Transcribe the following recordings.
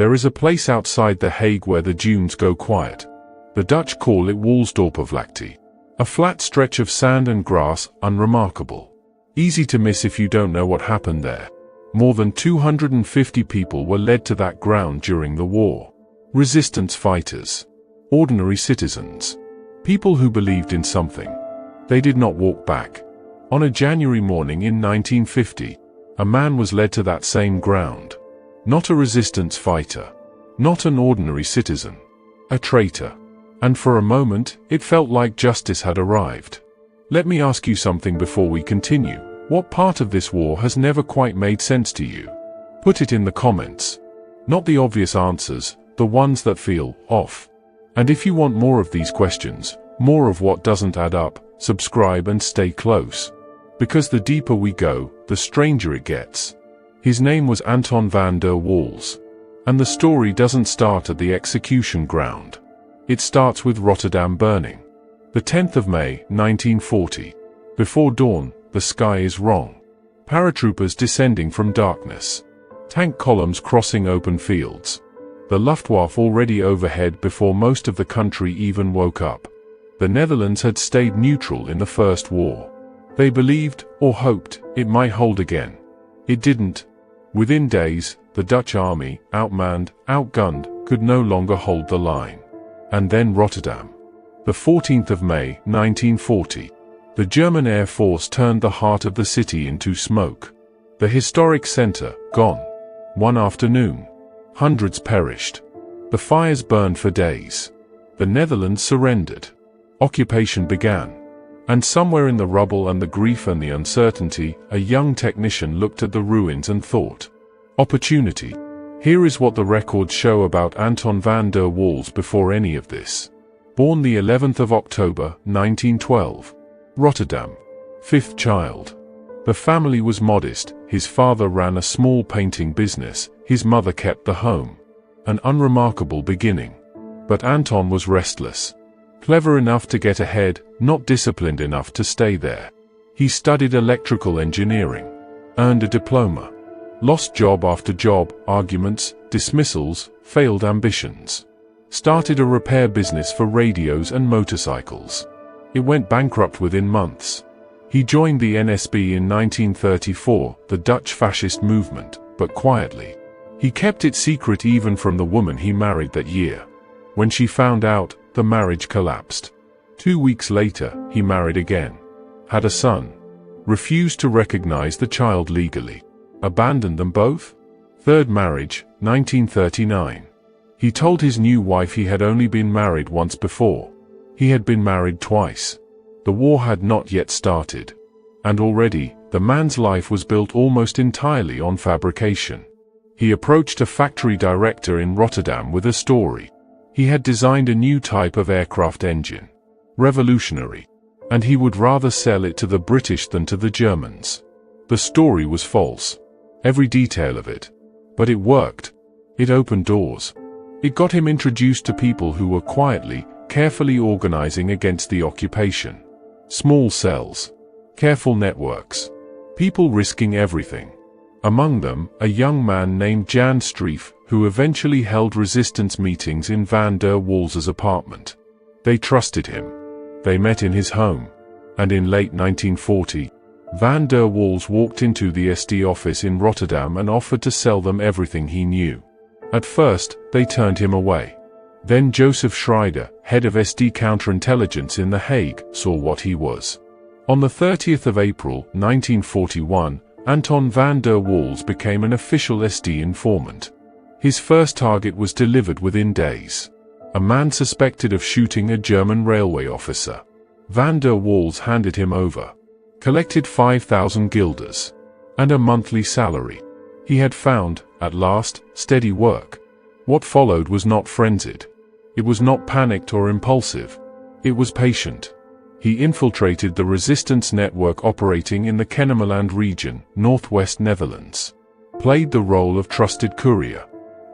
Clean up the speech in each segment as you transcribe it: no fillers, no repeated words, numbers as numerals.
There is a place outside The Hague where the dunes go quiet. The Dutch call it Waalsdorpervlakte. A flat stretch of sand and grass, unremarkable. Easy to miss if you don't know what happened there. More than 250 people were led to that ground during the war. Resistance fighters. Ordinary citizens. People who believed in something. They did not walk back. On a January morning in 1950, a man was led to that same ground. Not a resistance fighter. Not an ordinary citizen. A traitor. And for a moment, it felt like justice had arrived. Let me ask you something before we continue. What part of this war has never quite made sense to you? Put it in the comments. Not the obvious answers, the ones that feel off. And if you want more of these questions, more of what doesn't add up, subscribe and stay close. Because the deeper we go, the stranger it gets. His name was Anton van der Waals. And the story doesn't start at the execution ground. It starts with Rotterdam burning. The 10th of May, 1940. Before dawn, the sky is wrong. Paratroopers descending from darkness. Tank columns crossing open fields. The Luftwaffe already overhead before most of the country even woke up. The Netherlands had stayed neutral in the First War. They believed, or hoped, it might hold again. It didn't. Within days, the Dutch army, outmanned, outgunned, could no longer hold the line. And then Rotterdam. The 14th of May, 1940. The German Air Force turned the heart of the city into smoke. The historic center, gone. One afternoon. Hundreds perished. The fires burned for days. The Netherlands surrendered. Occupation began. And somewhere in the rubble and the grief and the uncertainty, a young technician looked at the ruins and thought, opportunity. Here is what the records show about Anton van der Waals before any of this. Born the 11th of October, 1912. Rotterdam. Fifth child. The family was modest. His father ran a small painting business. His mother kept the home. An unremarkable beginning. But Anton was restless. Clever enough to get ahead, not disciplined enough to stay there. He studied electrical engineering. Earned a diploma. Lost job after job, arguments, dismissals, failed ambitions. Started a repair business for radios and motorcycles. It went bankrupt within months. He joined the NSB in 1934, the Dutch fascist movement, but quietly. He kept it secret even from the woman he married that year. When she found out, the marriage collapsed. 2 weeks later, he married again. Had a son. Refused to recognize the child legally. Abandoned them both? Third marriage, 1939. He told his new wife he had only been married once before. He had been married twice. The war had not yet started. And already, the man's life was built almost entirely on fabrication. He approached a factory director in Rotterdam with a story. He had designed a new type of aircraft engine. Revolutionary. And he would rather sell it to the British than to the Germans. The story was false. Every detail of it. But it worked. It opened doors. It got him introduced to people who were quietly, carefully organizing against the occupation. Small cells. Careful networks. People risking everything. Among them, a young man named Jan Streef, who eventually held resistance meetings in van der Waals's apartment. They trusted him. They met in his home. And in late 1940, van der Waals walked into the SD office in Rotterdam and offered to sell them everything he knew. At first, they turned him away. Then Joseph Schreider, head of SD counterintelligence in The Hague, saw what he was. On the 30th of April, 1941, Anton van der Waals became an official SD informant. His first target was delivered within days. A man suspected of shooting a German railway officer. Van der Waals handed him over. Collected 5,000 guilders. And a monthly salary. He had found, at last, steady work. What followed was not frenzied. It was not panicked or impulsive. It was patient. He infiltrated the resistance network operating in the Kennemerland region, northwest Netherlands. Played the role of trusted courier.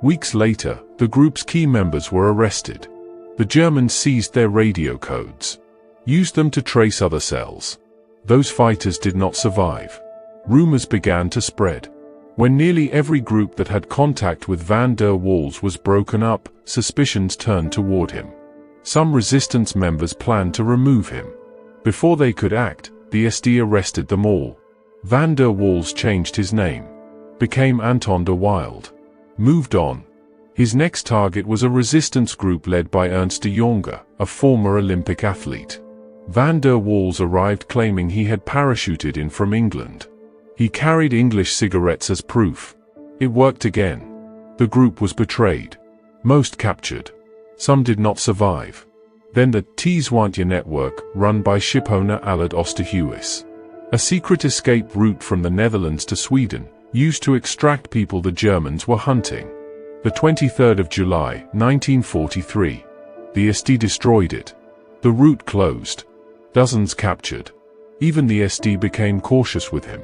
Weeks later, the group's key members were arrested. The Germans seized their radio codes. Used them to trace other cells. Those fighters did not survive. Rumors began to spread. When nearly every group that had contact with van der Waals was broken up, suspicions turned toward him. Some resistance members planned to remove him. Before they could act, the SD arrested them all. Van der Waals changed his name, became Anton de Wild, moved on. His next target was a resistance group led by Ernst de Jonge, a former Olympic athlete. Van der Waals arrived claiming he had parachuted in from England. He carried English cigarettes as proof. It worked again. The group was betrayed. Most captured. Some did not survive. Then the Tweeswantje network, run by shipowner Allard Oosterhuis. A secret escape route from the Netherlands to Sweden, used to extract people the Germans were hunting. The 23rd of July, 1943. The SD destroyed it. The route closed. Dozens captured. Even the SD became cautious with him.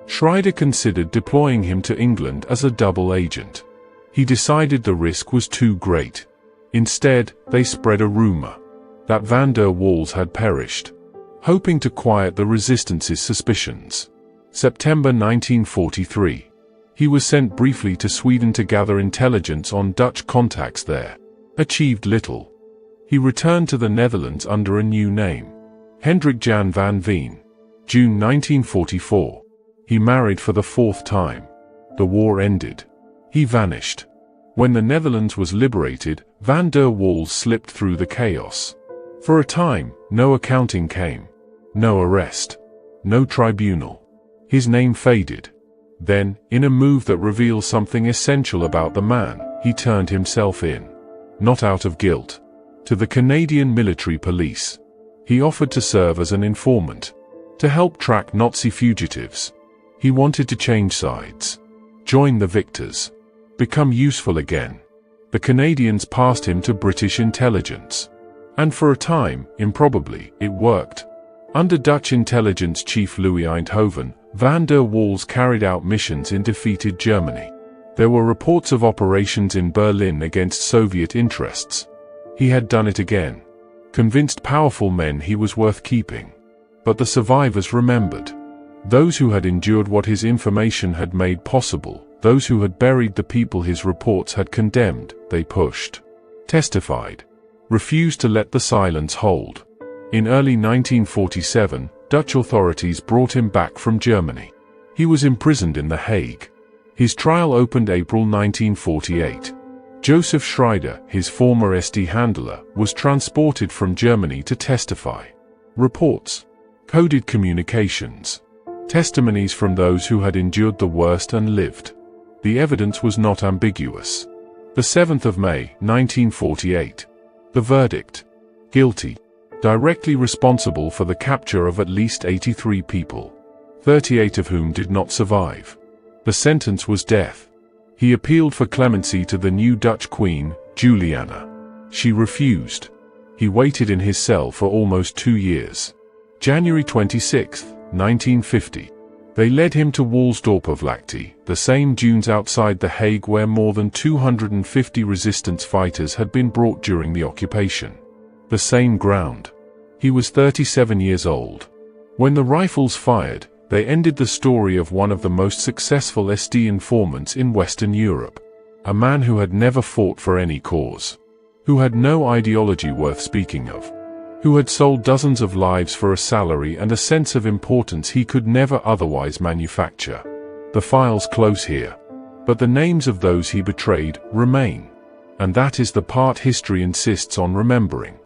Schreider considered deploying him to England as a double agent. He decided the risk was too great. Instead, they spread a rumor that van der Waals had perished, hoping to quiet the resistance's suspicions. September 1943. He was sent briefly to Sweden to gather intelligence on Dutch contacts there. Achieved little. He returned to the Netherlands under a new name. Hendrik Jan van Veen. June 1944. He married for the fourth time. The war ended. He vanished. When the Netherlands was liberated, van der Waals slipped through the chaos. For a time, no accounting came. No arrest. No tribunal. His name faded. Then, in a move that reveals something essential about the man, he turned himself in. Not out of guilt. To the Canadian military police. He offered to serve as an informant. To help track Nazi fugitives. He wanted to change sides. Join the victors. Become useful again. The Canadians passed him to British intelligence. And for a time, improbably, it worked. Under Dutch intelligence chief Louis Eindhoven, van der Waals carried out missions in defeated Germany. There were reports of operations in Berlin against Soviet interests. He had done it again. Convinced powerful men he was worth keeping. But the survivors remembered. Those who had endured what his information had made possible, those who had buried the people his reports had condemned, they pushed. Testified. Refused to let the silence hold. In early 1947, Dutch authorities brought him back from Germany. He was imprisoned in The Hague. His trial opened April 1948. Joseph Schreider, his former SD handler, was transported from Germany to testify. Reports. Coded communications. Testimonies from those who had endured the worst and lived. The evidence was not ambiguous. The 7th of May, 1948. The verdict. Guilty. Directly responsible for the capture of at least 83 people, 38 of whom did not survive. The sentence was death. He appealed for clemency to the new Dutch queen, Juliana. She refused. He waited in his cell for almost 2 years. January 26, 1950. They led him to Woolsdorpervlakte, the same dunes outside The Hague where more than 250 resistance fighters had been brought during the occupation. The same ground. He was 37 years old. When the rifles fired, they ended the story of one of the most successful SD informants in Western Europe. A man who had never fought for any cause. Who had no ideology worth speaking of. Who had sold dozens of lives for a salary and a sense of importance he could never otherwise manufacture. The files close here. But the names of those he betrayed remain. And that is the part history insists on remembering.